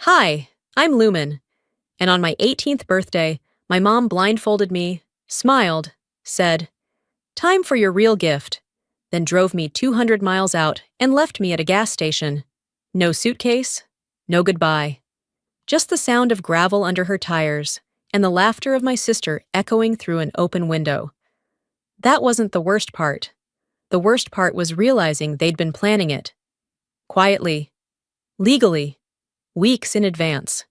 Hi, I'm Lumen, and on my 18th birthday, my mom blindfolded me, smiled, said, "Time for your real gift," then drove me 200 miles out and left me at a gas station. No suitcase, no goodbye. Just the sound of gravel under her tires and the laughter of my sister echoing through an open window. That wasn't the worst part. The worst part was realizing they'd been planning it. Quietly, legally, weeks in advance.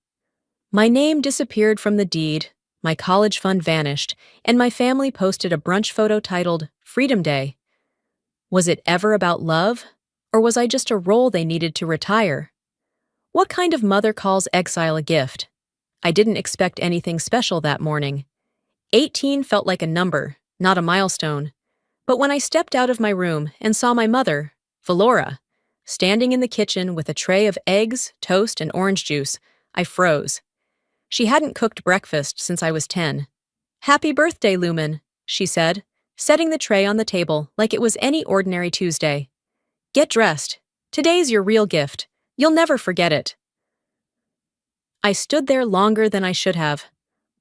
My name disappeared from the deed, my college fund vanished, and my family posted a brunch photo titled Freedom Day. Was it ever about love, or was I just a role they needed to retire? What kind of mother calls exile a gift? I didn't expect anything special that morning. 18 felt like a number, not a milestone. But when I stepped out of my room and saw my mother, Valora, standing in the kitchen with a tray of eggs, toast, and orange juice, I froze. She hadn't cooked breakfast since I was 10. "Happy birthday, Lumen," she said, setting the tray on the table like it was any ordinary Tuesday. "Get dressed. Today's your real gift. You'll never forget it." I stood there longer than I should have.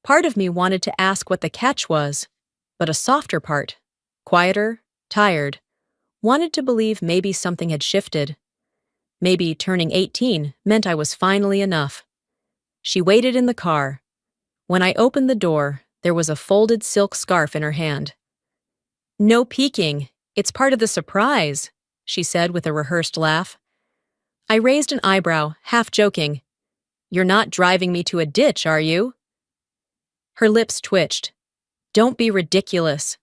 Part of me wanted to ask what the catch was, but a softer part, quieter, tired, wanted to believe maybe something had shifted. Maybe turning 18 meant I was finally enough. She waited in the car. When I opened the door, there was a folded silk scarf in her hand. "No peeking. It's part of the surprise," she said with a rehearsed laugh. I raised an eyebrow, half joking. "You're not driving me to a ditch, are you?" Her lips twitched. "Don't be ridiculous."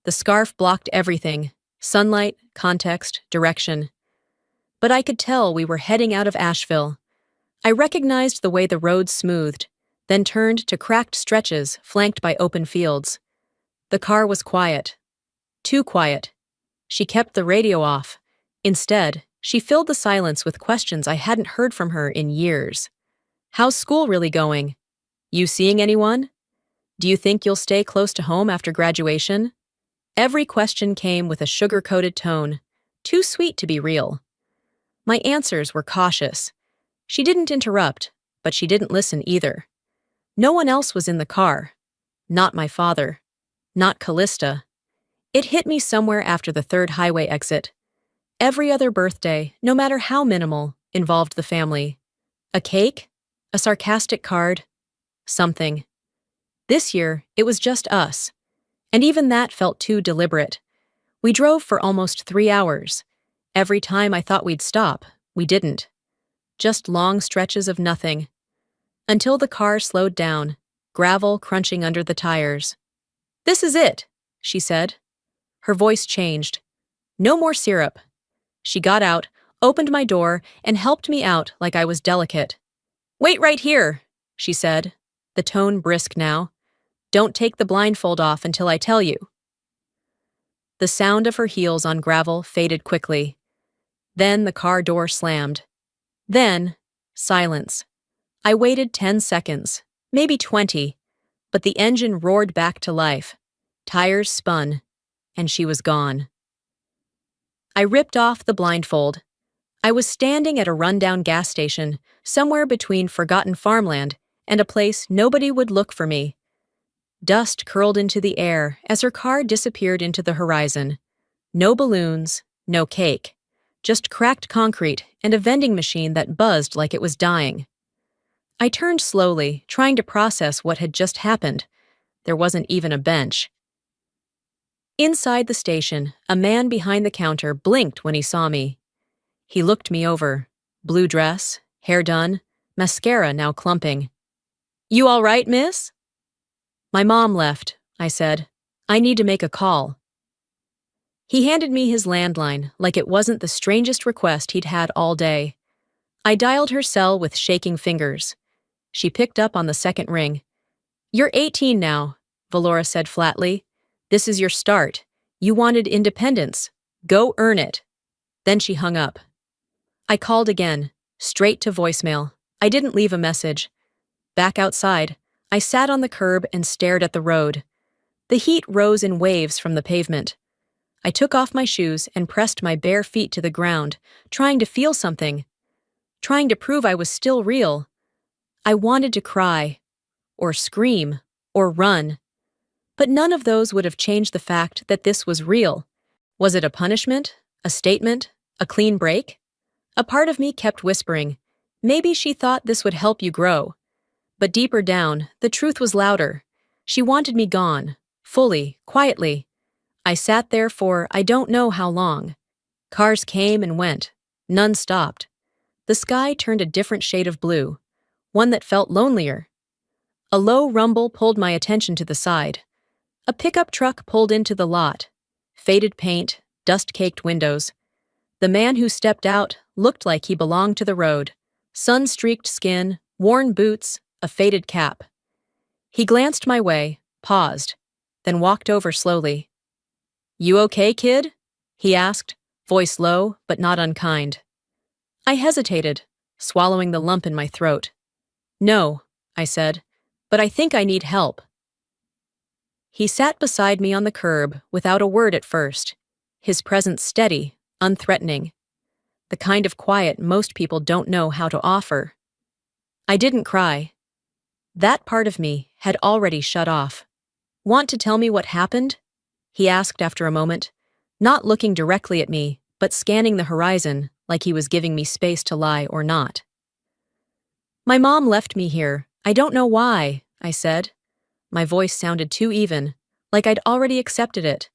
The scarf blocked everything: sunlight, context, direction. But I could tell we were heading out of Asheville. I recognized the way the road smoothed, then turned to cracked stretches flanked by open fields. The car was quiet. Too quiet. She kept the radio off. Instead, she filled the silence with questions I hadn't heard from her in years. "How's school really going? You seeing anyone? Do you think you'll stay close to home after graduation?" Every question came with a sugar-coated tone, too sweet to be real. My answers were cautious. She didn't interrupt, but she didn't listen either. No one else was in the car. Not my father. Not Callista. It hit me somewhere after the third highway exit. Every other birthday, no matter how minimal, involved the family. A cake? A sarcastic card? Something. This year, it was just us. And even that felt too deliberate. We drove for almost 3 hours. Every time I thought we'd stop, we didn't. Just long stretches of nothing. Until the car slowed down, gravel crunching under the tires. "This is it," she said. Her voice changed. "No more syrup." She got out, opened my door, and helped me out like I was delicate. "Wait right here," she said, the tone brisk now. "Don't take the blindfold off until I tell you." The sound of her heels on gravel faded quickly. Then the car door slammed. Then, silence. I waited 10 seconds, maybe 20, but the engine roared back to life. Tires spun, and she was gone. I ripped off the blindfold. I was standing at a rundown gas station, somewhere between forgotten farmland and a place nobody would look for me. Dust curled into the air as her car disappeared into the horizon. No balloons, no cake. Just cracked concrete and a vending machine that buzzed like it was dying. I turned slowly, trying to process what had just happened. There wasn't even a bench. Inside the station, a man behind the counter blinked when he saw me. He looked me over. Blue dress, hair done, mascara now clumping. "You all right, miss?" "My mom left," I said. "I need to make a call." He handed me his landline like it wasn't the strangest request he'd had all day. I dialed her cell with shaking fingers. She picked up on the second ring. "You're 18 now," Valora said flatly. "This is your start. You wanted independence. Go earn it." Then she hung up. I called again, straight to voicemail. I didn't leave a message. Back outside, I sat on the curb and stared at the road. The heat rose in waves from the pavement. I took off my shoes and pressed my bare feet to the ground, trying to feel something. trying to prove I was still real. I wanted to cry, or scream, or run. But none of those would have changed the fact that this was real. Was it a punishment? A statement? A clean break? A part of me kept whispering, maybe she thought this would help you grow. But deeper down, the truth was louder. She wanted me gone, fully, quietly. I sat there for I don't know how long. Cars came and went. None stopped. The sky turned a different shade of blue, one that felt lonelier. A low rumble pulled my attention to the side. A pickup truck pulled into the lot. Faded paint, dust-caked windows. The man who stepped out looked like he belonged to the road. Sun-streaked skin, worn boots, a faded cap. He glanced my way, paused, then walked over slowly. "You okay, kid?" he asked, voice low but not unkind. I hesitated, swallowing the lump in my throat. "No," I said, "but I think I need help." He sat beside me on the curb without a word at first, his presence steady, unthreatening. The kind of quiet most people don't know how to offer. I didn't cry. That part of me had already shut off. "Want to tell me what happened?" he asked after a moment, not looking directly at me, but scanning the horizon like he was giving me space to lie or not. "My mom left me here. I don't know why," I said. My voice sounded too even, like I'd already accepted it.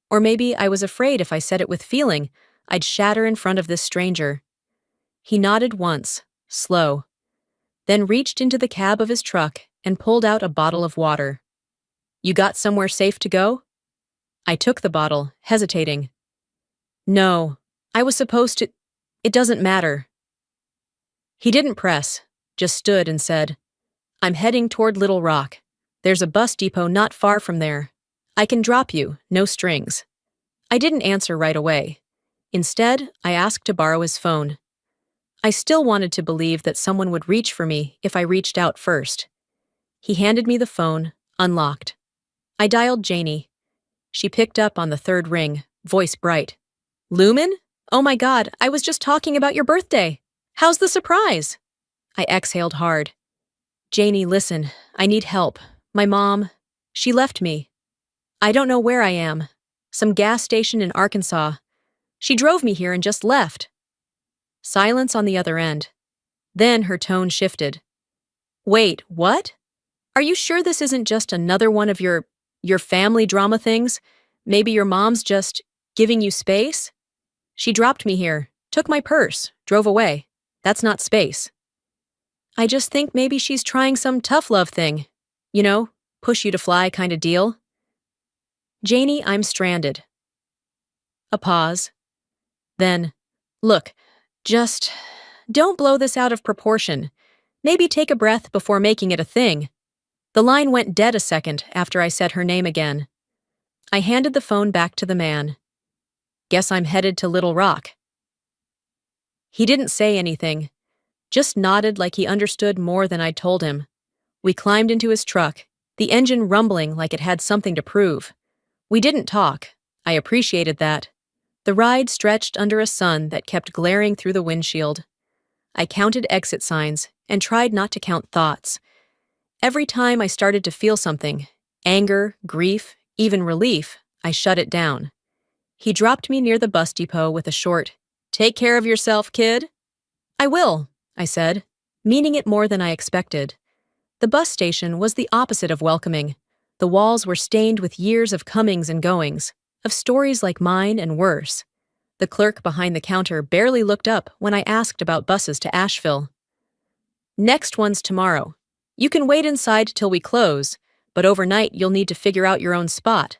Or maybe I was afraid if I said it with feeling, I'd shatter in front of this stranger. He nodded once, slow, then reached into the cab of his truck and pulled out a bottle of water. "You got somewhere safe to go?" I took the bottle, hesitating. "No, I was supposed to. It doesn't matter." He didn't press, just stood and said, "I'm heading toward Little Rock. There's a bus depot not far from there. I can drop you, no strings." I didn't answer right away. Instead, I asked to borrow his phone. I still wanted to believe that someone would reach for me if I reached out first. He handed me the phone, unlocked. I dialed Janie. She picked up on the third ring, voice bright. "Lumen? Oh my God, I was just talking about your birthday. How's the surprise?" I exhaled hard. "Janie, listen, I need help. My mom, she left me. I don't know where I am. Some gas station in Arkansas. She drove me here and just left." Silence on the other end. Then her tone shifted. "Wait, what? Are you sure this isn't just another one of your family drama things? Maybe your mom's just giving you space? She dropped me here, took my purse, drove away. That's not space. I just think maybe she's trying some tough love thing. You know, push you to fly kind of deal." "Janie, I'm stranded." A pause. Then, "Look, just don't blow this out of proportion. Maybe take a breath before making it a thing." The line went dead a second after I said her name again. I handed the phone back to the man. "Guess I'm headed to Little Rock." He didn't say anything, just nodded like he understood more than I'd told him. We climbed into his truck, the engine rumbling like it had something to prove. We didn't talk. I appreciated that. The ride stretched under a sun that kept glaring through the windshield. I counted exit signs and tried not to count thoughts. Every time I started to feel something, anger, grief, even relief, I shut it down. He dropped me near the bus depot with a short, "Take care of yourself, kid." "I will," I said, meaning it more than I expected. The bus station was the opposite of welcoming. The walls were stained with years of comings and goings, of stories like mine and worse. The clerk behind the counter barely looked up when I asked about buses to Asheville. "Next one's tomorrow. You can wait inside till we close, but overnight you'll need to figure out your own spot."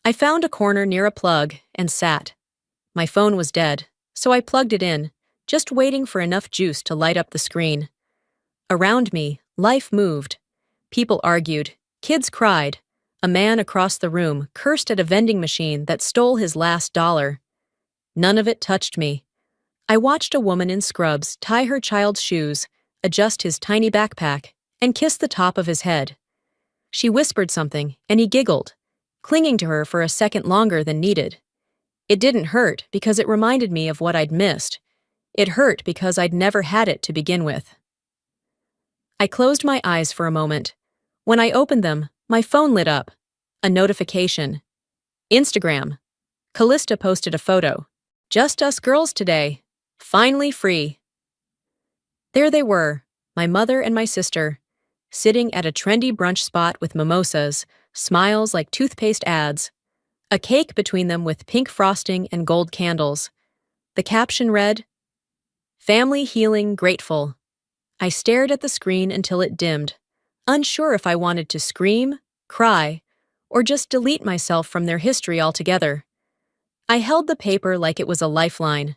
I found a corner near a plug and sat. My phone was dead, so I plugged it in, just waiting for enough juice to light up the screen. Around me, life moved. People argued, kids cried. A man across the room cursed at a vending machine that stole his last dollar. None of it touched me. I watched a woman in scrubs tie her child's shoes, adjust his tiny backpack, and kiss the top of his head. She whispered something, and he giggled, clinging to her for a second longer than needed. It didn't hurt because it reminded me of what I'd missed. It hurt because I'd never had it to begin with. I closed my eyes for a moment. When I opened them, my phone lit up. A notification. Instagram. Callista posted a photo. Just us girls today. Finally free. There they were, my mother and my sister, sitting at a trendy brunch spot with mimosas, smiles like toothpaste ads, a cake between them with pink frosting and gold candles. The caption read, "Family healing grateful." I stared at the screen until it dimmed, unsure if I wanted to scream, cry, or just delete myself from their history altogether. I held the paper like it was a lifeline.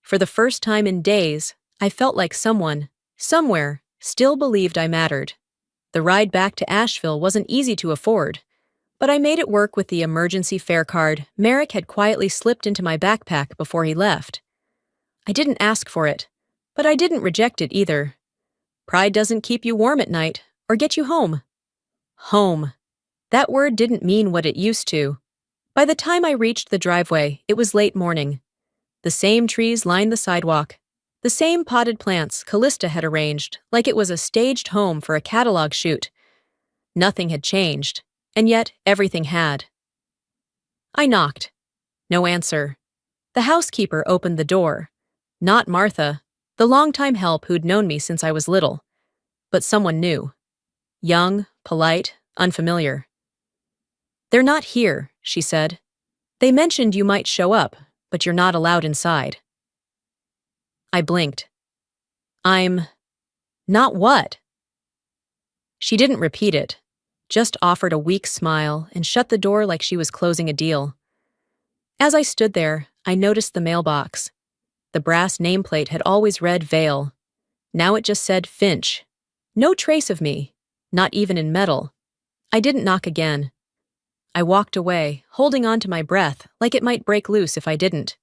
For the first time in days, I felt like someone, somewhere, still believed I mattered. The ride back to Asheville wasn't easy to afford, but I made it work with the emergency fare card Merrick had quietly slipped into my backpack before he left. I didn't ask for it, but I didn't reject it either. Pride doesn't keep you warm at night or get you home. Home. That word didn't mean what it used to. By the time I reached the driveway, it was late morning. The same trees lined the sidewalk. The same potted plants Callista had arranged, like it was a staged home for a catalog shoot. Nothing had changed, and yet everything had. I knocked. No answer. The housekeeper opened the door. Not Martha, the longtime help who'd known me since I was little, but someone new. Young, polite, unfamiliar. "They're not here," she said. "They mentioned you might show up, but you're not allowed inside." I blinked. "I'm... not what?" She didn't repeat it, just offered a weak smile and shut the door like she was closing a deal. As I stood there, I noticed the mailbox. The brass nameplate had always read Vale. Now it just said Finch. No trace of me, not even in metal. I didn't knock again. I walked away, holding on to my breath like it might break loose if I didn't.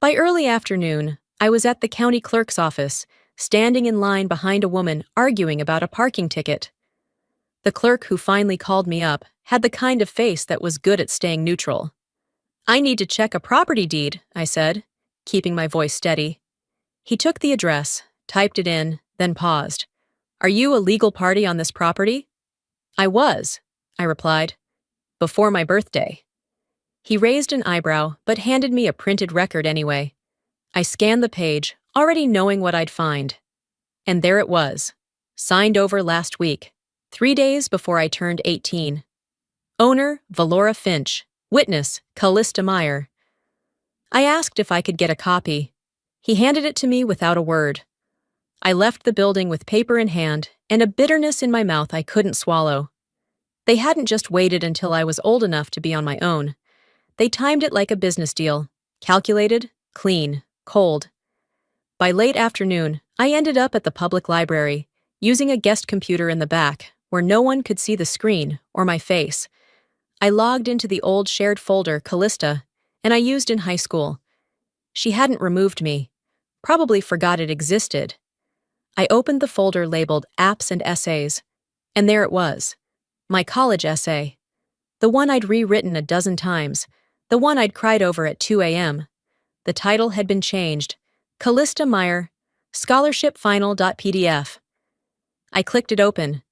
By early afternoon, I was at the county clerk's office, standing in line behind a woman arguing about a parking ticket. The clerk who finally called me up had the kind of face that was good at staying neutral. "I need to check a property deed," I said, keeping my voice steady. He took the address, typed it in, then paused. "Are you a legal party on this property?" "I was," I replied, "before my birthday." He raised an eyebrow, but handed me a printed record anyway. I scanned the page, already knowing what I'd find. And there it was, signed over last week, 3 days before I turned 18. Owner, Valora Finch. Witness, Callista Meyer. I asked if I could get a copy. He handed it to me without a word. I left the building with paper in hand and a bitterness in my mouth I couldn't swallow. They hadn't just waited until I was old enough to be on my own. They timed it like a business deal, calculated, clean, cold. By late afternoon, I ended up at the public library, using a guest computer in the back, where no one could see the screen or my face. I logged into the old shared folder Callista, and I used in high school. She hadn't removed me, probably forgot it existed. I opened the folder labeled Apps and Essays, and there it was, my college essay. The one I'd rewritten a dozen times, the one I'd cried over at 2 a.m. The title had been changed, Callista Meyer, Scholarship Final.pdf. I clicked it open.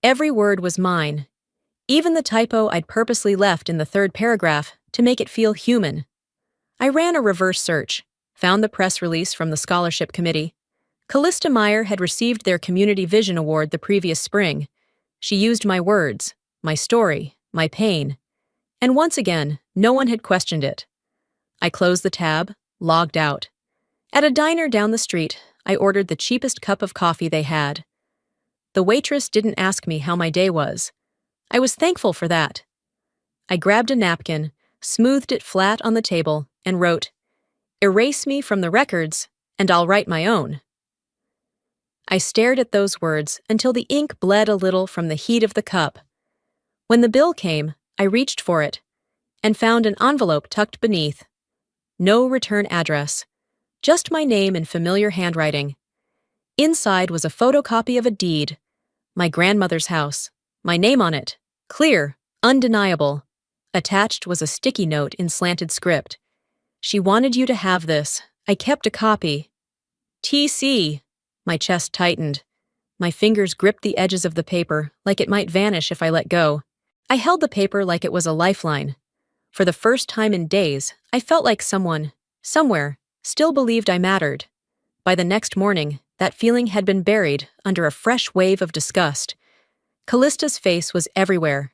Every word was mine. Even the typo I'd purposely left in the third paragraph to make it feel human. I ran a reverse search, found the press release from the scholarship committee. Callista Meyer had received their Community Vision Award the previous spring. She used my words, my story, my pain. And once again, no one had questioned it. I closed the tab, logged out. At a diner down the street, I ordered the cheapest cup of coffee they had. The waitress didn't ask me how my day was. I was thankful for that. I grabbed a napkin, smoothed it flat on the table, and wrote, "Erase me from the records, and I'll write my own." I stared at those words until the ink bled a little from the heat of the cup. When the bill came, I reached for it, and found an envelope tucked beneath. No return address, just my name in familiar handwriting. Inside was a photocopy of a deed, my grandmother's house. My name on it, clear, undeniable. Attached was a sticky note in slanted script. "She wanted you to have this, I kept a copy. TC. My chest tightened. My fingers gripped the edges of the paper like it might vanish if I let go. I held the paper like it was a lifeline. For the first time in days, I felt like someone, somewhere, still believed I mattered. By the next morning, that feeling had been buried under a fresh wave of disgust. Callista's face was everywhere.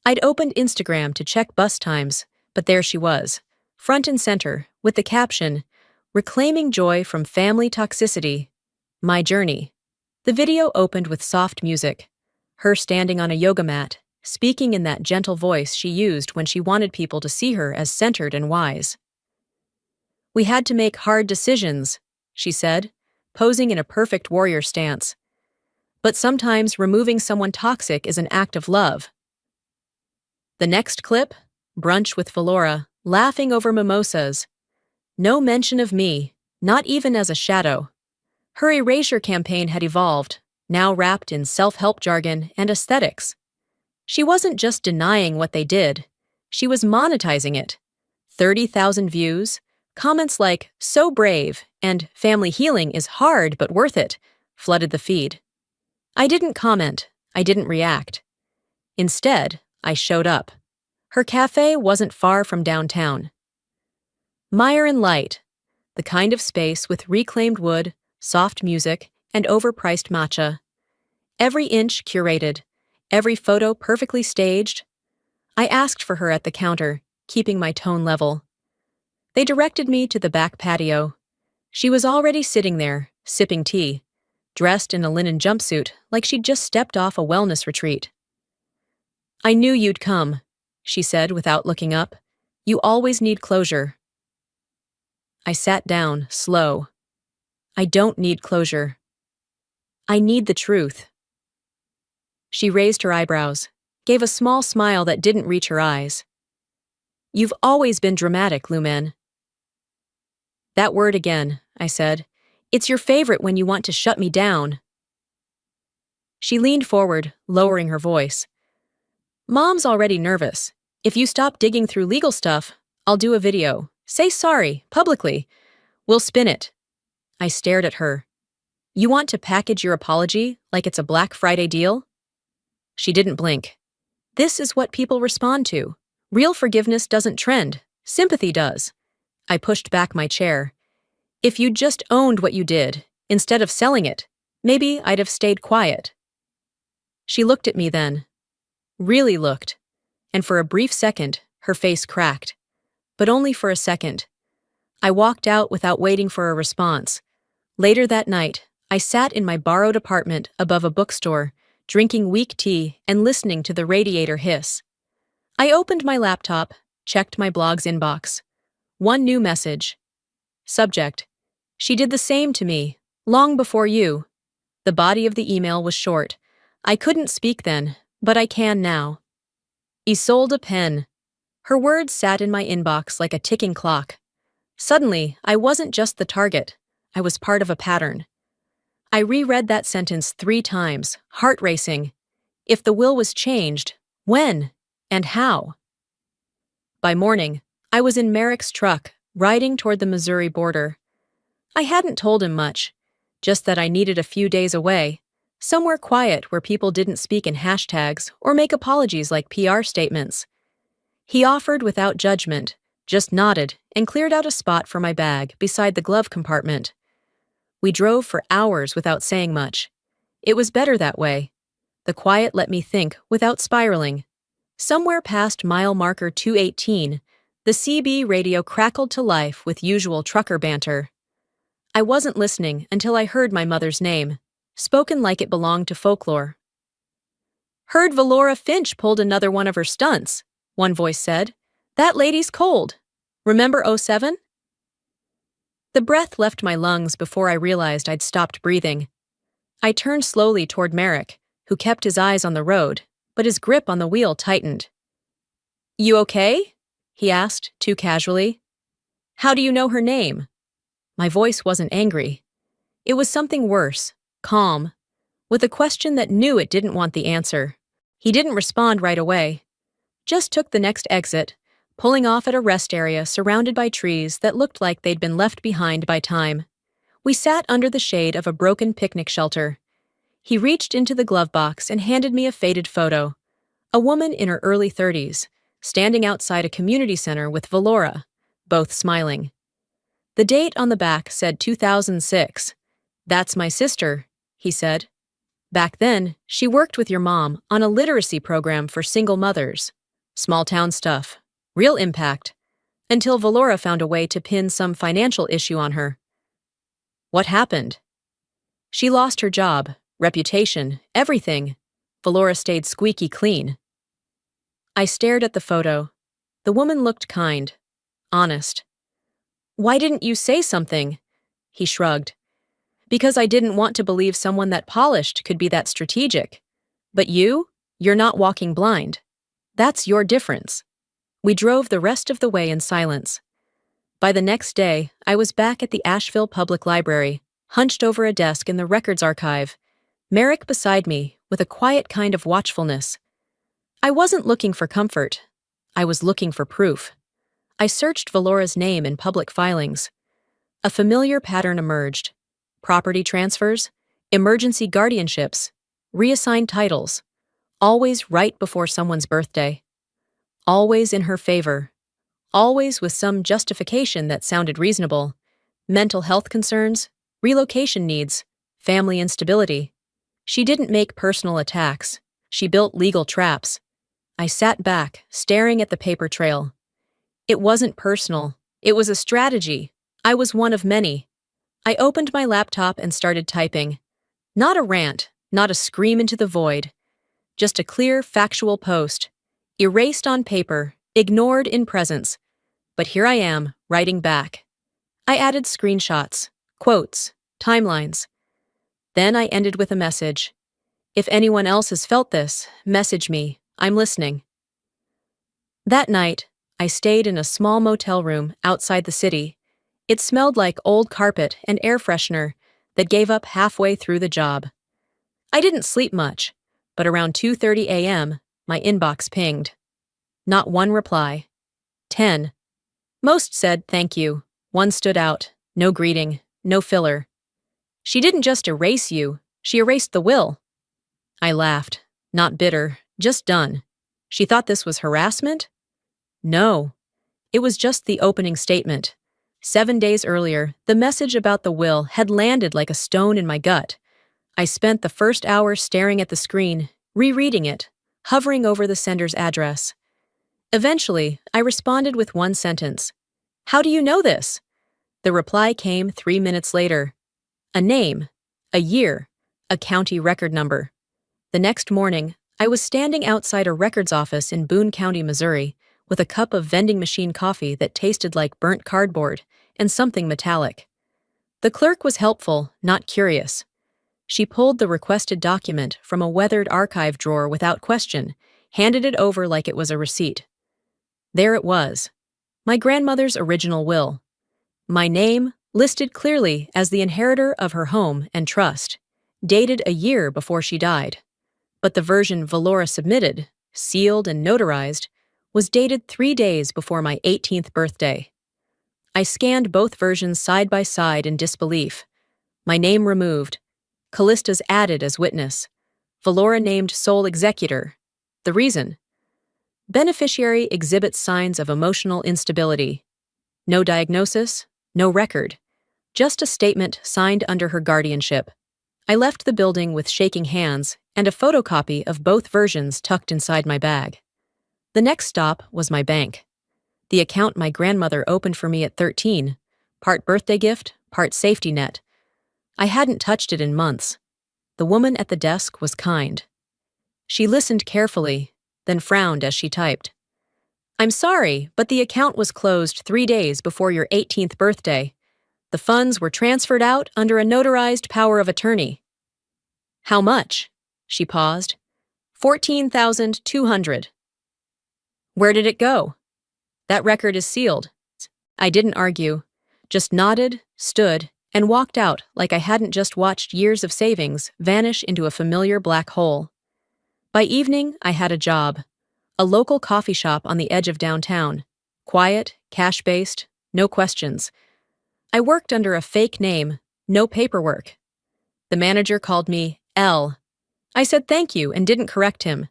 I'd opened Instagram to check bus times, but there she was, front and center, with the caption, "Reclaiming Joy from Family Toxicity. My Journey." The video opened with soft music, her standing on a yoga mat, speaking in that gentle voice she used when she wanted people to see her as centered and wise. "We had to make hard decisions," she said, posing in a perfect warrior stance. "But sometimes removing someone toxic is an act of love." The next clip, brunch with Valora, laughing over mimosas. No mention of me, not even as a shadow. Her erasure campaign had evolved, now wrapped in self-help jargon and aesthetics. She wasn't just denying what they did, she was monetizing it. 30,000 views, comments like, "So brave," and "Family healing is hard but worth it," flooded the feed. I didn't comment, I didn't react. Instead, I showed up. Her cafe wasn't far from downtown. Mire and Light, the kind of space with reclaimed wood, soft music, and overpriced matcha. Every inch curated, every photo perfectly staged. I asked for her at the counter, keeping my tone level. They directed me to the back patio. She was already sitting there, sipping tea, dressed in a linen jumpsuit like she'd just stepped off a wellness retreat. "I knew you'd come," she said without looking up. "You always need closure." I sat down, slow. I don't need closure. I need the truth. She raised her eyebrows, gave a small smile that didn't reach her eyes. "You've always been dramatic, Lumen." "That word again," I said. "It's your favorite when you want to shut me down." She leaned forward, lowering her voice. "Mom's already nervous. If you stop digging through legal stuff, I'll do a video. Say sorry, publicly. We'll spin it." I stared at her. "You want to package your apology like it's a Black Friday deal?" She didn't blink. "This is what people respond to. Real forgiveness doesn't trend. Sympathy does." I pushed back my chair. "If you'd just owned what you did, instead of selling it, maybe I'd have stayed quiet." She looked at me then. Really looked. And for a brief second, her face cracked. But only for a second. I walked out without waiting for a response. Later that night, I sat in my borrowed apartment above a bookstore, drinking weak tea and listening to the radiator hiss. I opened my laptop, checked my blog's inbox. One new message. Subject: "She did the same to me, long before you." The body of the email was short. I couldn't speak then, but I can now. "Isolde Pen." Her words sat in my inbox like a ticking clock. Suddenly, I wasn't just the target. I was part of a pattern. I reread that sentence 3 times, heart racing. If the will was changed, when and how? By morning, I was in Merrick's truck, riding toward the Missouri border. I hadn't told him much, just that I needed a few days away, somewhere quiet where people didn't speak in hashtags or make apologies like PR statements. He offered without judgment, just nodded and cleared out a spot for my bag beside the glove compartment. We drove for hours without saying much. It was better that way. The quiet let me think without spiraling. Somewhere past mile marker 218, the CB radio crackled to life with usual trucker banter. I wasn't listening until I heard my mother's name, spoken like it belonged to folklore. "Heard Valora Finch pulled another one of her stunts," one voice said. "That lady's cold. Remember '07? The breath left my lungs before I realized I'd stopped breathing. I turned slowly toward Merrick, who kept his eyes on the road, but his grip on the wheel tightened. "You okay?" he asked, too casually. "How do you know her name?" My voice wasn't angry. It was something worse, calm, with a question that knew it didn't want the answer. He didn't respond right away. Just took the next exit, pulling off at a rest area surrounded by trees that looked like they'd been left behind by time. We sat under the shade of a broken picnic shelter. He reached into the glove box and handed me a faded photo. A woman in her early 30s, standing outside a community center with Valora, both smiling. The date on the back said 2006. "That's my sister," he said. "Back then, she worked with your mom on a literacy program for single mothers. Small town stuff. Real impact. Until Valora found a way to pin some financial issue on her." "What happened?" "She lost her job, reputation, everything. Valora stayed squeaky clean." I stared at the photo. The woman looked kind, honest. "Why didn't you say something?" He shrugged. "Because I didn't want to believe someone that polished could be that strategic. But you're not walking blind. That's your difference." We drove the rest of the way in silence. By the next day, I was back at the Asheville Public Library, hunched over a desk in the records archive, Merrick beside me with a quiet kind of watchfulness. I wasn't looking for comfort. I was looking for proof. I searched Valora's name in public filings. A familiar pattern emerged. Property transfers, emergency guardianships, reassigned titles, always right before someone's birthday. Always in her favor. Always with some justification that sounded reasonable. Mental health concerns, relocation needs, family instability. She didn't make personal attacks. She built legal traps. I sat back, staring at the paper trail. It wasn't personal. It was a strategy. I was one of many. I opened my laptop and started typing. Not a rant, not a scream into the void. Just a clear, factual post. Erased on paper, ignored in presence. But here I am, writing back. I added screenshots, quotes, timelines. Then I ended with a message. If anyone else has felt this, message me. I'm listening. That night, I stayed in a small motel room outside the city. It smelled like old carpet and air freshener that gave up halfway through the job. I didn't sleep much, but around 2:30 a.m., my inbox pinged. Not one reply. 10. Most said thank you. One stood out. No greeting, no filler. "She didn't just erase you, she erased the will." I laughed, not bitter, just done. She thought this was harassment? No. It was just the opening statement. 7 days earlier, the message about the will had landed like a stone in my gut. I spent the first hour staring at the screen, rereading it, hovering over the sender's address. Eventually, I responded with one sentence. "How do you know this?" The reply came 3 minutes later. A name, a year, a county record number. The next morning, I was standing outside a records office in Boone County, Missouri, with a cup of vending machine coffee that tasted like burnt cardboard and something metallic. The clerk was helpful, not curious. She pulled the requested document from a weathered archive drawer without question, handed it over like it was a receipt. There it was. My grandmother's original will. My name, listed clearly as the inheritor of her home and trust, dated a year before she died. But the version Valora submitted, sealed and notarized, was dated 3 days before my 18th birthday. I scanned both versions side by side in disbelief. My name removed. Callista's added as witness. Valora named sole executor. The reason? Beneficiary exhibits signs of emotional instability. No diagnosis, no record. Just a statement signed under her guardianship. I left the building with shaking hands and a photocopy of both versions tucked inside my bag. The next stop was my bank. The account my grandmother opened for me at 13, part birthday gift, part safety net. I hadn't touched it in months. The woman at the desk was kind. She listened carefully, then frowned as she typed. "I'm sorry, but the account was closed 3 days before your 18th birthday. The funds were transferred out under a notarized power of attorney." "How much?" She paused. $14,200. "Where did it go?" "That record is sealed." I didn't argue, just nodded, stood, and walked out like I hadn't just watched years of savings vanish into a familiar black hole. By evening, I had a job. A local coffee shop on the edge of downtown. Quiet, cash-based, no questions. I worked under a fake name, no paperwork. The manager called me L. I said thank you and didn't correct him.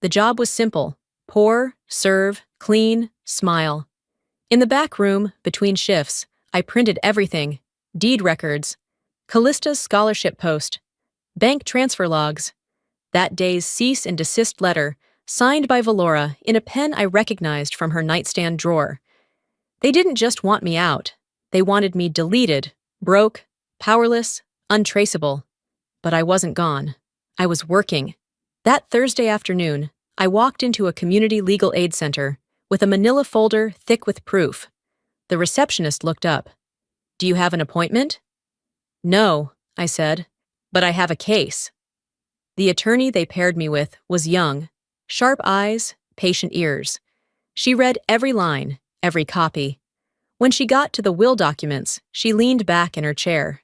The job was simple: pour, serve, clean, smile. In the back room, between shifts, I printed everything: deed records, Callista's scholarship post, bank transfer logs, that day's cease and desist letter, signed by Valora in a pen I recognized from her nightstand drawer. They didn't just want me out. They wanted me deleted, broke, powerless, untraceable. But I wasn't gone. I was working. That Thursday afternoon, I walked into a community legal aid center with a manila folder thick with proof. The receptionist looked up. "Do you have an appointment?" "No," I said, "but I have a case." The attorney they paired me with was young, sharp eyes, patient ears. She read every line, every copy. When she got to the will documents, she leaned back in her chair.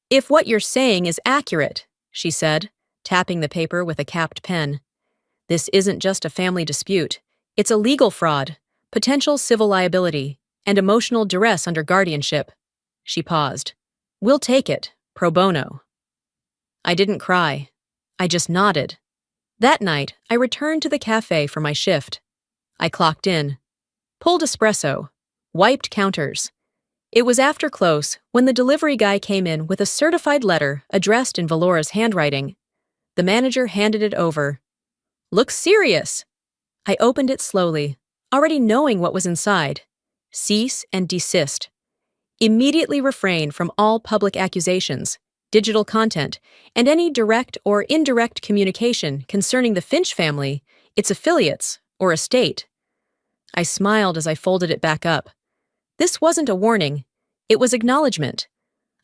"If what you're saying is accurate," she said, tapping the paper with a capped pen, "this isn't just a family dispute. It's a legal fraud, potential civil liability, and emotional duress under guardianship." She paused. "We'll take it, pro bono." I didn't cry. I just nodded. That night, I returned to the cafe for my shift. I clocked in, pulled espresso, wiped counters. It was after close when the delivery guy came in with a certified letter addressed in Valora's handwriting. The manager handed it over. "Looks serious." I opened it slowly, already knowing what was inside. Cease and desist. Immediately refrain from all public accusations, digital content, and any direct or indirect communication concerning the Finch family, its affiliates, or estate. I smiled as I folded it back up. This wasn't a warning. It was acknowledgement.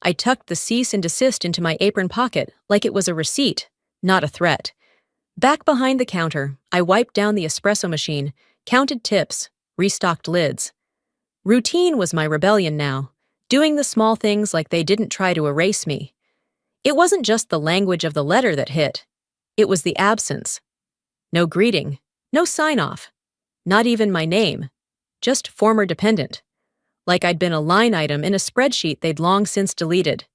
I tucked the cease and desist into my apron pocket like it was a receipt, not a threat. Back behind the counter, I wiped down the espresso machine, counted tips, restocked lids. Routine was my rebellion now, doing the small things like they didn't try to erase me. It wasn't just the language of the letter that hit. It was the absence. No greeting, no sign-off, not even my name, just former dependent. Like I'd been a line item in a spreadsheet they'd long since deleted.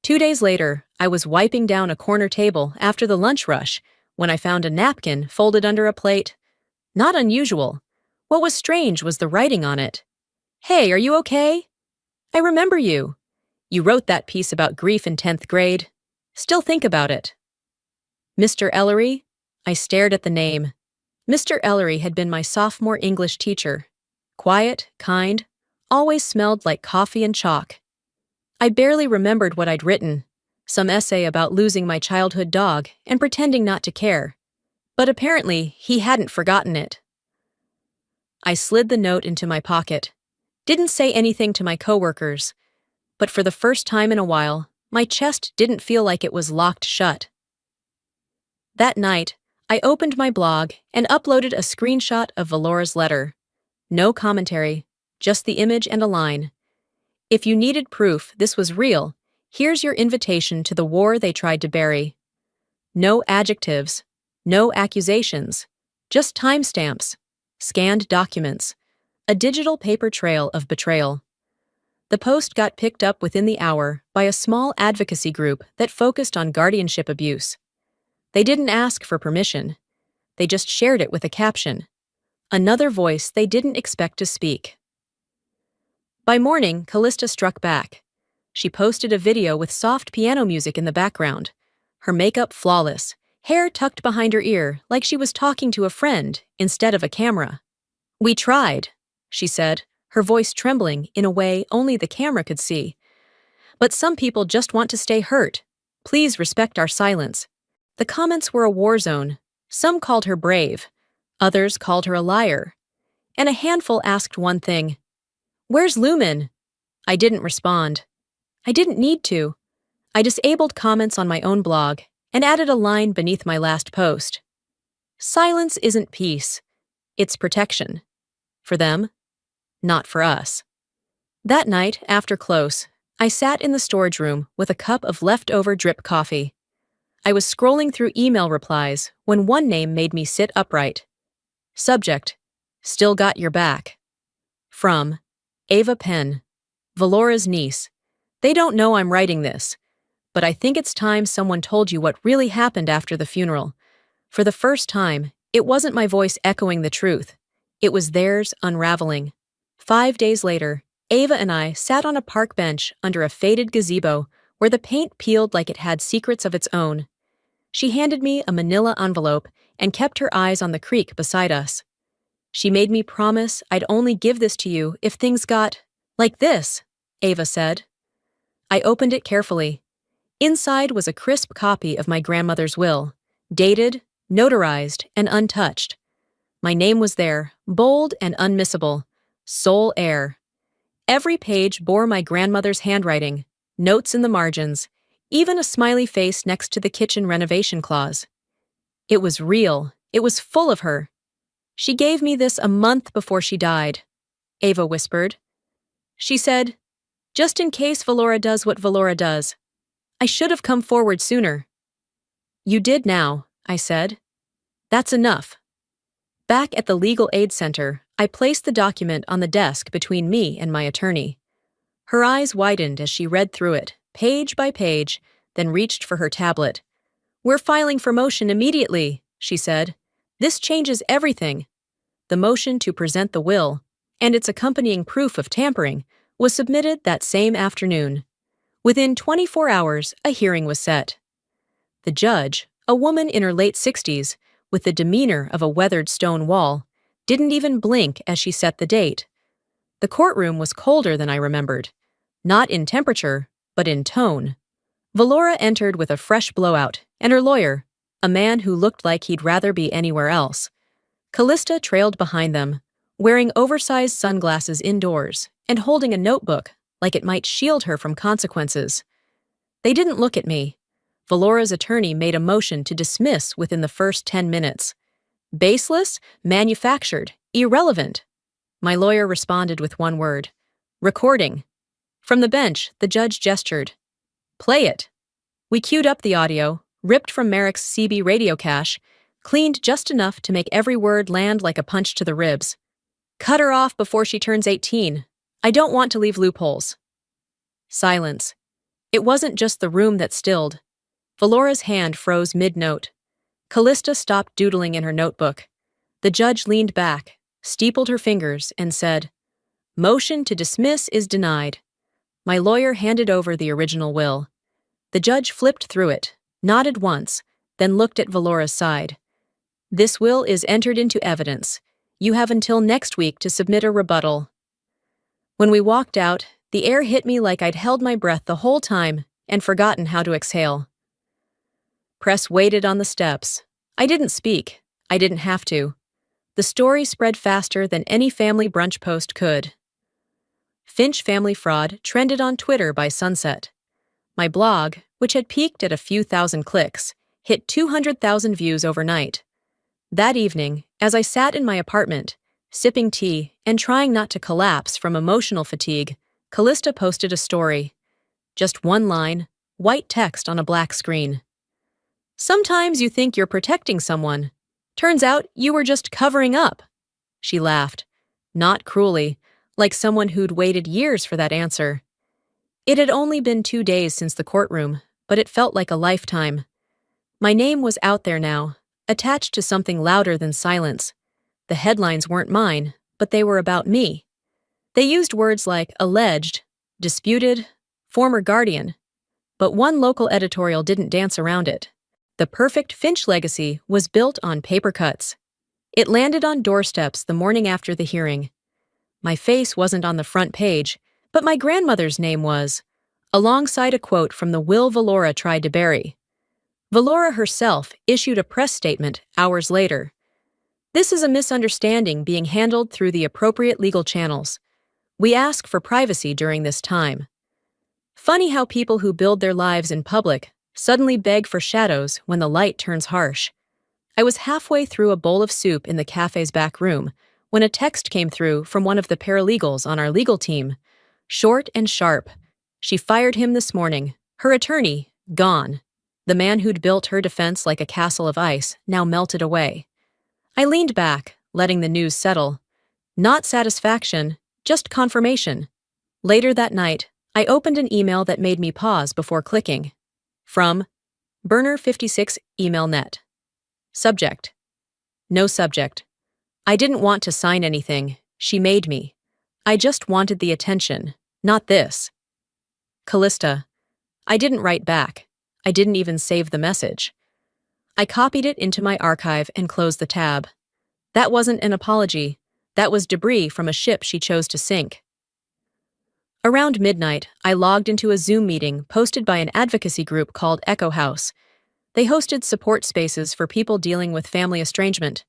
2 days later, I was wiping down a corner table after the lunch rush when I found a napkin folded under a plate. Not unusual. What was strange was the writing on it. "Hey, are you okay? I remember you. You wrote that piece about grief in 10th grade. Still think about it." Mr. Ellery? I stared at the name. Mr. Ellery had been my sophomore English teacher. Quiet, kind, always smelled like coffee and chalk. I barely remembered what I'd written, some essay about losing my childhood dog and pretending not to care. But apparently, he hadn't forgotten it. I slid the note into my pocket. Didn't say anything to my coworkers, but for the first time in a while, my chest didn't feel like it was locked shut. That night, I opened my blog and uploaded a screenshot of Valora's letter. No commentary, just the image and a line. If you needed proof this was real, here's your invitation to the war they tried to bury. No adjectives, no accusations, just timestamps, scanned documents, a digital paper trail of betrayal. The post got picked up within the hour by a small advocacy group that focused on guardianship abuse. They didn't ask for permission. They just shared it with a caption. Another voice they didn't expect to speak. By morning, Callista struck back. She posted a video with soft piano music in the background, her makeup flawless, hair tucked behind her ear like she was talking to a friend instead of a camera. "We tried," she said, her voice trembling in a way only the camera could see. "But some people just want to stay hurt. Please respect our silence." The comments were a war zone. Some called her brave. Others called her a liar. And a handful asked one thing: "Where's Lumen?" I didn't respond. I didn't need to. I disabled comments on my own blog and added a line beneath my last post. Silence isn't peace. It's protection. For them, not for us. That night, after close, I sat in the storage room with a cup of leftover drip coffee. I was scrolling through email replies when one name made me sit upright. Subject: "Still got your back." From Ava Penn, Valora's niece. They don't know I'm writing this, but I think it's time someone told you what really happened after the funeral. For the first time, it wasn't my voice echoing the truth. It was theirs unraveling. 5 days later, Ava and I sat on a park bench under a faded gazebo where the paint peeled like it had secrets of its own. She handed me a manila envelope and kept her eyes on the creek beside us. She made me promise I'd only give this to you if things got like this, Ava said. I opened it carefully. Inside was a crisp copy of my grandmother's will, dated, notarized, and untouched. My name was there, bold and unmissable, sole heir. Every page bore my grandmother's handwriting, notes in the margins, even a smiley face next to the kitchen renovation clause. It was real. It was full of her. She gave me this a month before she died, Ava whispered. She said, just in case Valora does what Valora does. I should have come forward sooner. You did now, I said. That's enough. Back at the Legal Aid Center, I placed the document on the desk between me and my attorney. Her eyes widened as she read through it, page by page, then reached for her tablet. We're filing for motion immediately, she said. This changes everything. The motion to present the will, and its accompanying proof of tampering, was submitted that same afternoon. Within 24 hours, a hearing was set. The judge, a woman in her late 60s, with the demeanor of a weathered stone wall, didn't even blink as she set the date. The courtroom was colder than I remembered, not in temperature, but in tone. Valora entered with a fresh blowout, and her lawyer, a man who looked like he'd rather be anywhere else. Callista trailed behind them, wearing oversized sunglasses indoors and holding a notebook like it might shield her from consequences. They didn't look at me. Valora's attorney made a motion to dismiss within the first 10 minutes. Baseless, manufactured, irrelevant. My lawyer responded with one word. Recording. From the bench, the judge gestured. Play it. We queued up the audio, ripped from Merrick's CB radio cache, cleaned just enough to make every word land like a punch to the ribs. Cut her off before she turns 18. I don't want to leave loopholes. Silence. It wasn't just the room that stilled. Valora's hand froze mid-note. Callista stopped doodling in her notebook. The judge leaned back, steepled her fingers, and said, Motion to dismiss is denied. My lawyer handed over the original will. The judge flipped through it, nodded once, then looked at Valora's side. This will is entered into evidence. You have until next week to submit a rebuttal. When we walked out, the air hit me like I'd held my breath the whole time and forgotten how to exhale. Press waited on the steps. I didn't speak. I didn't have to. The story spread faster than any family brunch post could. Finch family fraud trended on Twitter by sunset. My blog, which had peaked at a few thousand clicks, hit 200,000 views overnight. That evening, as I sat in my apartment, sipping tea and trying not to collapse from emotional fatigue, Callista posted a story. Just one line, white text on a black screen. Sometimes you think you're protecting someone. Turns out you were just covering up. She laughed, not cruelly, like someone who'd waited years for that answer. It had only been 2 days since the courtroom, but it felt like a lifetime. My name was out there now, attached to something louder than silence. The headlines weren't mine, but they were about me. They used words like alleged, disputed, former guardian, but one local editorial didn't dance around it. The perfect Finch legacy was built on paper cuts. It landed on doorsteps the morning after the hearing. My face wasn't on the front page, but my grandmother's name was, alongside a quote from the will Valora tried to bury. Valora herself issued a press statement hours later. This is a misunderstanding being handled through the appropriate legal channels. We ask for privacy during this time. Funny how people who build their lives in public suddenly beg for shadows when the light turns harsh. I was halfway through a bowl of soup in the cafe's back room when a text came through from one of the paralegals on our legal team. Short and sharp. She fired him this morning. Her attorney, gone. The man who'd built her defense like a castle of ice now melted away. I leaned back, letting the news settle. Not satisfaction, Just confirmation. Later that night, I opened an email that made me pause before clicking. From Burner56 EmailNet. Subject. No subject. I didn't want to sign anything. She made me. I just wanted the attention, not this. Callista. I didn't write back. I didn't even save the message. I copied it into my archive and closed the tab. That wasn't an apology. That was debris from a ship she chose to sink. Around midnight, I logged into a Zoom meeting posted by an advocacy group called Echo House. They hosted support spaces for people dealing with family estrangement.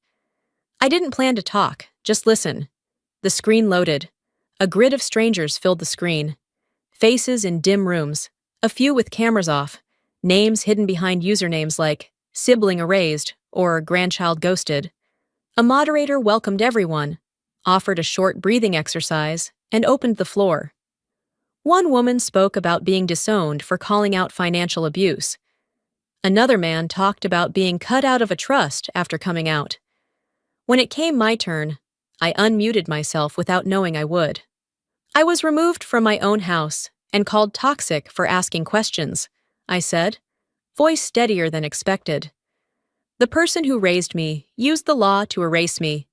I didn't plan to talk, just listen. The screen loaded. A grid of strangers filled the screen. Faces in dim rooms, a few with cameras off, names hidden behind usernames like sibling erased or grandchild ghosted. A moderator welcomed everyone, offered a short breathing exercise, and opened the floor. One woman spoke about being disowned for calling out financial abuse. Another man talked about being cut out of a trust after coming out. When it came my turn, I unmuted myself without knowing I would. I was removed from my own house and called toxic for asking questions, I said, voice steadier than expected. The person who raised me used the law to erase me.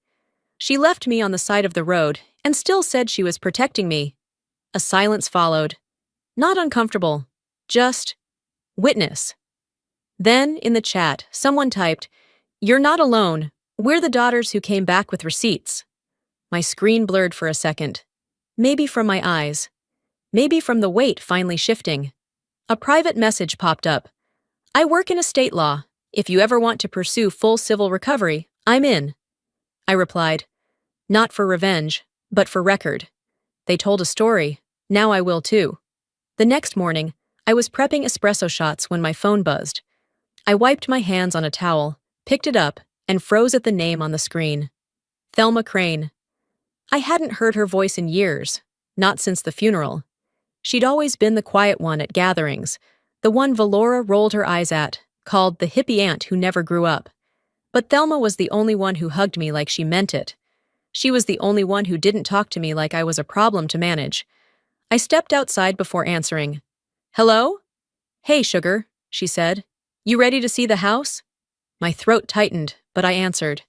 She left me on the side of the road and still said she was protecting me. A silence followed. Not uncomfortable, just witness. Then, in the chat, someone typed, "You're not alone. We're the daughters who came back with receipts." My screen blurred for a second. Maybe from my eyes. Maybe from the weight finally shifting. A private message popped up. "I work in estate law. If you ever want to pursue full civil recovery, I'm in." I replied, "Not for revenge, but for record. They told a story. Now I will too." The next morning, I was prepping espresso shots when my phone buzzed. I wiped my hands on a towel, picked it up, and froze at the name on the screen. Thelma Crane. I hadn't heard her voice in years, not since the funeral. She'd always been the quiet one at gatherings, the one Valora rolled her eyes at, called the hippie aunt who never grew up. But Thelma was the only one who hugged me like she meant it. She was the only one who didn't talk to me like I was a problem to manage. I stepped outside before answering. "Hello?" "Hey, sugar," she said. "You ready to see the house?" My throat tightened, but I answered.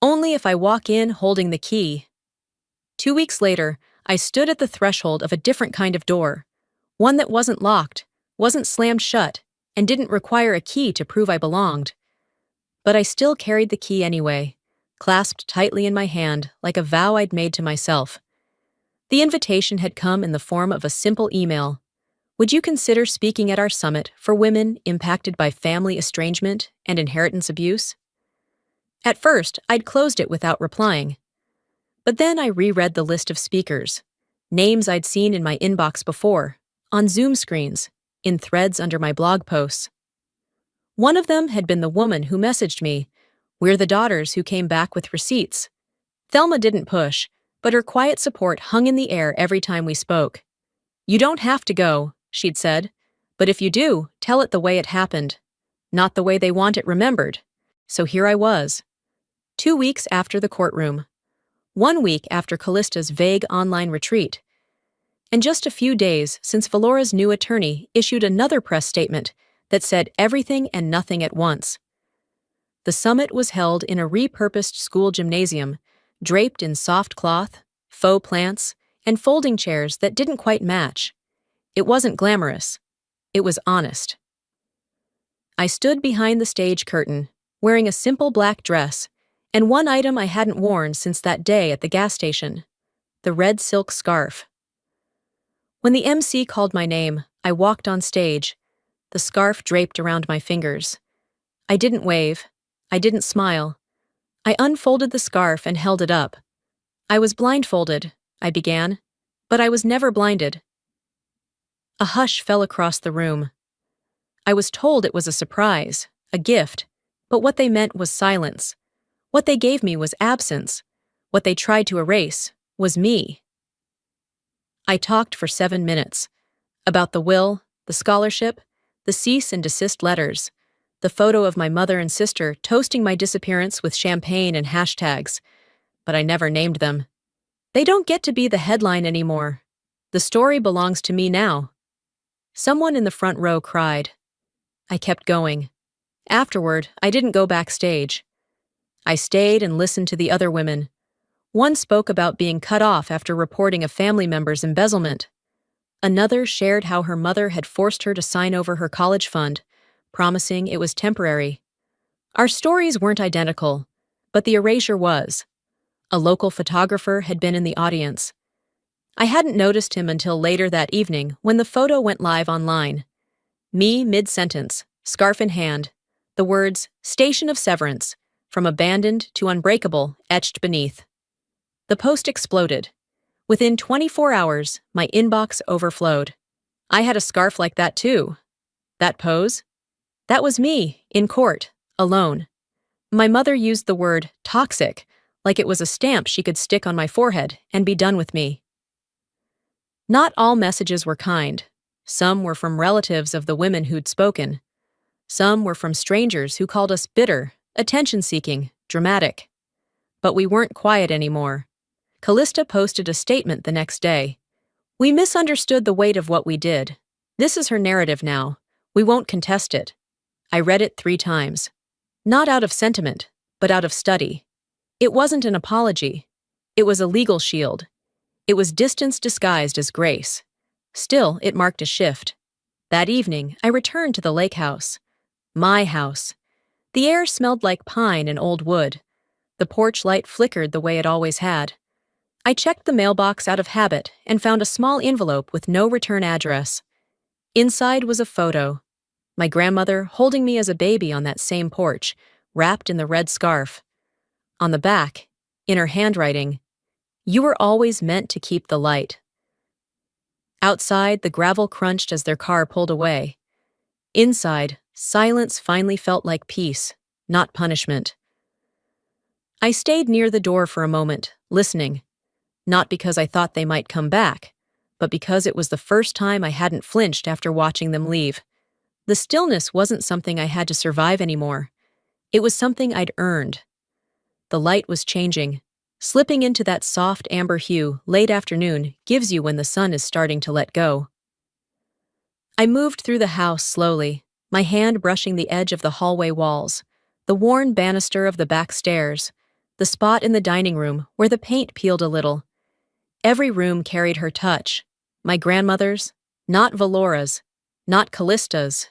"Only if I walk in holding the key." 2 weeks later, I stood at the threshold of a different kind of door. One that wasn't locked, wasn't slammed shut, and didn't require a key to prove I belonged. But I still carried the key anyway, clasped tightly in my hand like a vow I'd made to myself. The invitation had come in the form of a simple email. "Would you consider speaking at our summit for women impacted by family estrangement and inheritance abuse?" At first, I'd closed it without replying. But then I reread the list of speakers, names I'd seen in my inbox before, on Zoom screens, in threads under my blog posts. One of them had been the woman who messaged me, "We're the daughters who came back with receipts." Thelma didn't push, but her quiet support hung in the air every time we spoke. "You don't have to go," she'd said, "but if you do, tell it the way it happened, not the way they want it remembered." So here I was. 2 weeks after the courtroom. 1 week after Callista's vague online retreat. And just a few days since Valora's new attorney issued another press statement that said everything and nothing at once. The summit was held in a repurposed school gymnasium, draped in soft cloth, faux plants, and folding chairs that didn't quite match. It wasn't glamorous. It was honest. I stood behind the stage curtain, wearing a simple black dress, and one item I hadn't worn since that day at the gas station, the red silk scarf. When the MC called my name, I walked on stage, the scarf draped around my fingers. I didn't wave. I didn't smile. I unfolded the scarf and held it up. "I was blindfolded," I began, "but I was never blinded." A hush fell across the room. I was told it was a surprise, a gift, but what they meant was silence. What they gave me was absence. What they tried to erase was me. I talked for 7 minutes. About the will, the scholarship, the cease and desist letters, the photo of my mother and sister toasting my disappearance with champagne and hashtags, but I never named them. They don't get to be the headline anymore. The story belongs to me now. Someone in the front row cried. I kept going. Afterward, I didn't go backstage. I stayed and listened to the other women. One spoke about being cut off after reporting a family member's embezzlement. Another shared how her mother had forced her to sign over her college fund, promising it was temporary. Our stories weren't identical, but the erasure was. A local photographer had been in the audience. I hadn't noticed him until later that evening when the photo went live online. Me mid-sentence, scarf in hand, the words, Station of Severance, from abandoned to unbreakable, etched beneath. The post exploded. Within 24 hours, my inbox overflowed. I had a scarf like that too. That pose? That was me, in court, alone. My mother used the word toxic, like it was a stamp she could stick on my forehead and be done with me. Not all messages were kind. Some were from relatives of the women who'd spoken. Some were from strangers who called us bitter, attention-seeking, dramatic. But we weren't quiet anymore. Callista posted a statement the next day. We misunderstood the weight of what we did. This is her narrative now. We won't contest it. I read it 3 times. Not out of sentiment, but out of study. It wasn't an apology. It was a legal shield. It was distance disguised as grace. Still, it marked a shift. That evening, I returned to the lake house. My house. The air smelled like pine and old wood. The porch light flickered the way it always had. I checked the mailbox out of habit and found a small envelope with no return address. Inside was a photo. My grandmother holding me as a baby on that same porch, wrapped in the red scarf. On the back, in her handwriting, You were always meant to keep the light. Outside, the gravel crunched as their car pulled away. Inside, silence finally felt like peace, not punishment. I stayed near the door for a moment, listening. Not because I thought they might come back, but because it was the first time I hadn't flinched after watching them leave. The stillness wasn't something I had to survive anymore. It was something I'd earned. The light was changing. Slipping into that soft amber hue late afternoon gives you when the sun is starting to let go. I moved through the house slowly, my hand brushing the edge of the hallway walls, the worn banister of the back stairs, the spot in the dining room where the paint peeled a little. Every room carried her touch. My grandmother's, not Valora's, not Callista's,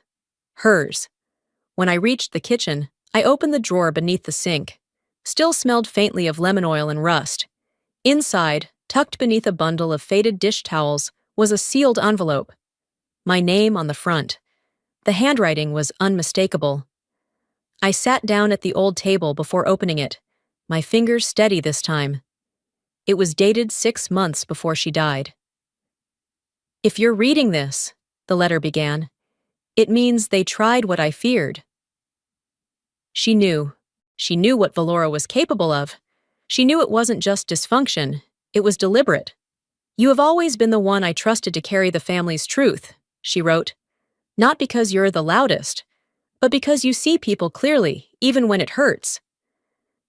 hers. When I reached the kitchen, I opened the drawer beneath the sink. Still smelled faintly of lemon oil and rust. Inside, tucked beneath a bundle of faded dish towels, was a sealed envelope. My name on the front. The handwriting was unmistakable. I sat down at the old table before opening it, my fingers steady this time. It was dated 6 months before she died. If you're reading this, the letter began, it means they tried what I feared. She knew. She knew what Valora was capable of. She knew it wasn't just dysfunction, it was deliberate. You have always been the one I trusted to carry the family's truth, she wrote. Not because you're the loudest, but because you see people clearly, even when it hurts.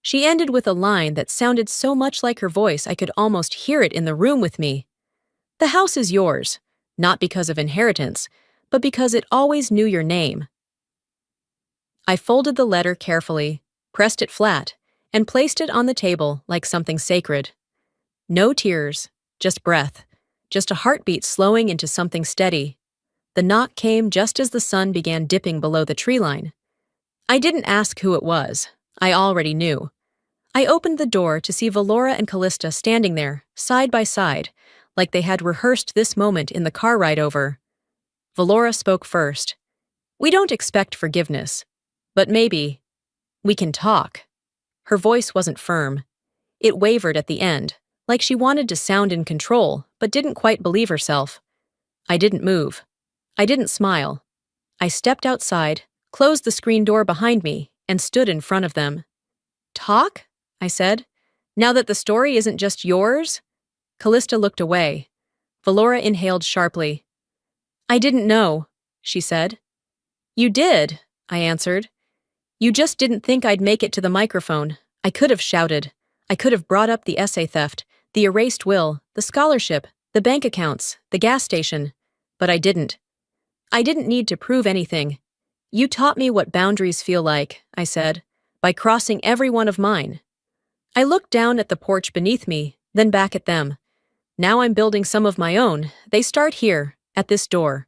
She ended with a line that sounded so much like her voice I could almost hear it in the room with me. The house is yours, not because of inheritance, but because it always knew your name. I folded the letter carefully, pressed it flat, and placed it on the table like something sacred. No tears, just breath, just a heartbeat slowing into something steady. The knock came just as the sun began dipping below the tree line. I didn't ask who it was. I already knew. I opened the door to see Valora and Callista standing there, side by side, like they had rehearsed this moment in the car ride over. Valora spoke first. We don't expect forgiveness, but maybe we can talk. Her voice wasn't firm. It wavered at the end, like she wanted to sound in control, but didn't quite believe herself. I didn't move. I didn't smile. I stepped outside, closed the screen door behind me, and stood in front of them. Talk? I said. Now that the story isn't just yours? Callista looked away. Valora inhaled sharply. I didn't know, she said. You did, I answered. You just didn't think I'd make it to the microphone. I could have shouted. I could have brought up the essay theft, The erased will, the scholarship, the bank accounts, the gas station. But I didn't. I didn't need to prove anything. You taught me what boundaries feel like, I said, by crossing every one of mine. I looked down at the porch beneath me, then back at them. Now I'm building some of my own. They start here, at this door.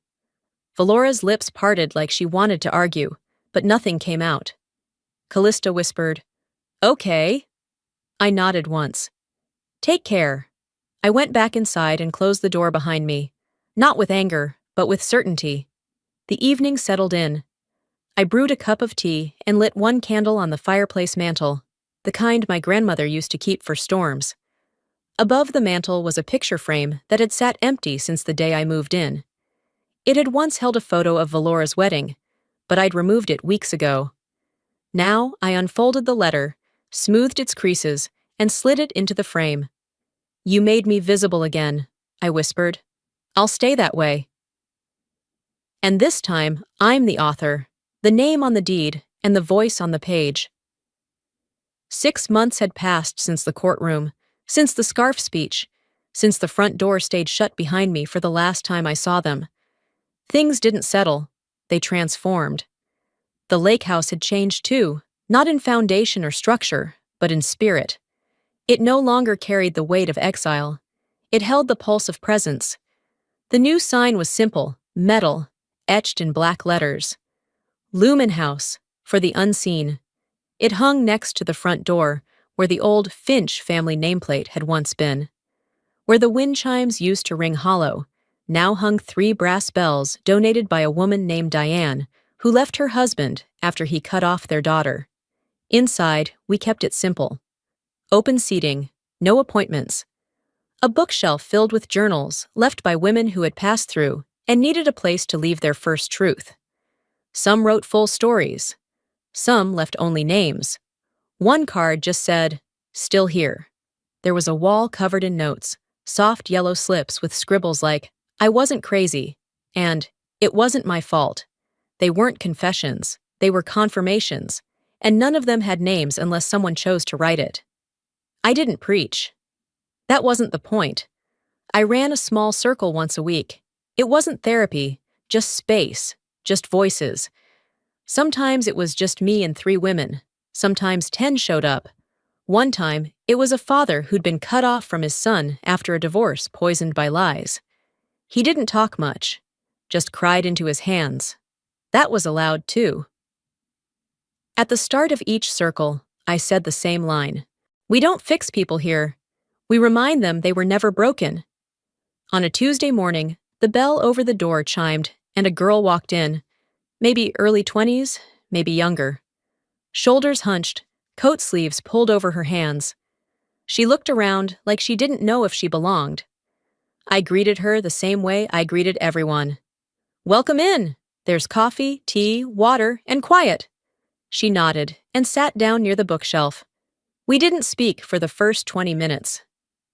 Valora's lips parted like she wanted to argue, but nothing came out. Callista whispered, "Okay." I nodded once. "Take care." I went back inside and closed the door behind me, not with anger, but with certainty. The evening settled in. I brewed a cup of tea and lit one candle on the fireplace mantel, the kind my grandmother used to keep for storms. Above the mantel was a picture frame that had sat empty since the day I moved in. It had once held a photo of Valora's wedding, but I'd removed it weeks ago. Now I unfolded the letter, smoothed its creases, and slid it into the frame. "You made me visible again," I whispered. "I'll stay that way." And this time, I'm the author, the name on the deed, and the voice on the page. 6 months had passed since the courtroom, since the scarf speech, since the front door stayed shut behind me for the last time I saw them. Things didn't settle, they transformed. The lake house had changed too, not in foundation or structure, but in spirit. It no longer carried the weight of exile. It held the pulse of presence. The new sign was simple, metal, etched in black letters. Lumen House, for the unseen. It hung next to the front door, where the old Finch family nameplate had once been. Where the wind chimes used to ring hollow, now hung 3 brass bells donated by a woman named Diane, who left her husband after he cut off their daughter. Inside, we kept it simple. Open seating, no appointments. A bookshelf filled with journals left by women who had passed through and needed a place to leave their first truth. Some wrote full stories. Some left only names. One card just said, "Still here." There was a wall covered in notes, soft yellow slips with scribbles like, "I wasn't crazy," and "It wasn't my fault." They weren't confessions, they were confirmations, and none of them had names unless someone chose to write it. I didn't preach. That wasn't the point. I ran a small circle once a week. It wasn't therapy, just space, just voices. Sometimes it was just me and 3 women. Sometimes 10 showed up. One time, it was a father who'd been cut off from his son after a divorce poisoned by lies. He didn't talk much, just cried into his hands. That was allowed too. At the start of each circle, I said the same line. We don't fix people here. We remind them they were never broken. On a Tuesday morning, the bell over the door chimed and a girl walked in, maybe early 20s, maybe younger. Shoulders hunched, coat sleeves pulled over her hands. She looked around like she didn't know if she belonged. I greeted her the same way I greeted everyone. "Welcome in. There's coffee, tea, water, and quiet." She nodded and sat down near the bookshelf. We didn't speak for the first 20 minutes.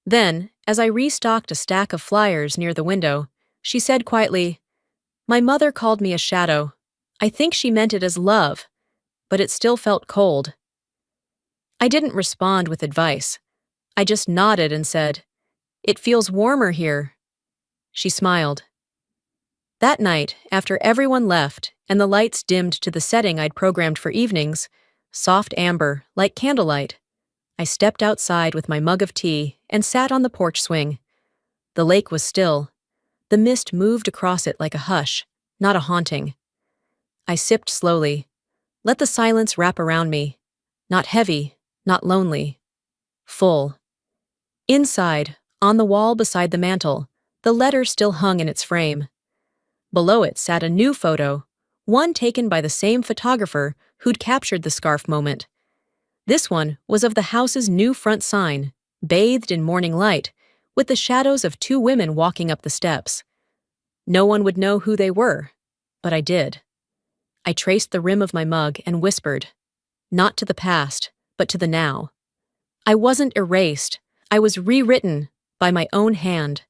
Then, as I restocked a stack of flyers near the window, she said quietly, "My mother called me a shadow. I think she meant it as love, but it still felt cold." I didn't respond with advice. I just nodded and said, "It feels warmer here." She smiled. That night, after everyone left and the lights dimmed to the setting I'd programmed for evenings, soft amber, like candlelight, I stepped outside with my mug of tea and sat on the porch swing. The lake was still. The mist moved across it like a hush, not a haunting. I sipped slowly. Let the silence wrap around me. Not heavy, not lonely. Full. Inside, on the wall beside the mantel, the letter still hung in its frame. Below it sat a new photo, one taken by the same photographer who'd captured the scarf moment. This one was of the house's new front sign, bathed in morning light, with the shadows of 2 women walking up the steps. No one would know who they were, but I did. I traced the rim of my mug and whispered, not to the past, but to the now. I wasn't erased. I was rewritten by my own hand.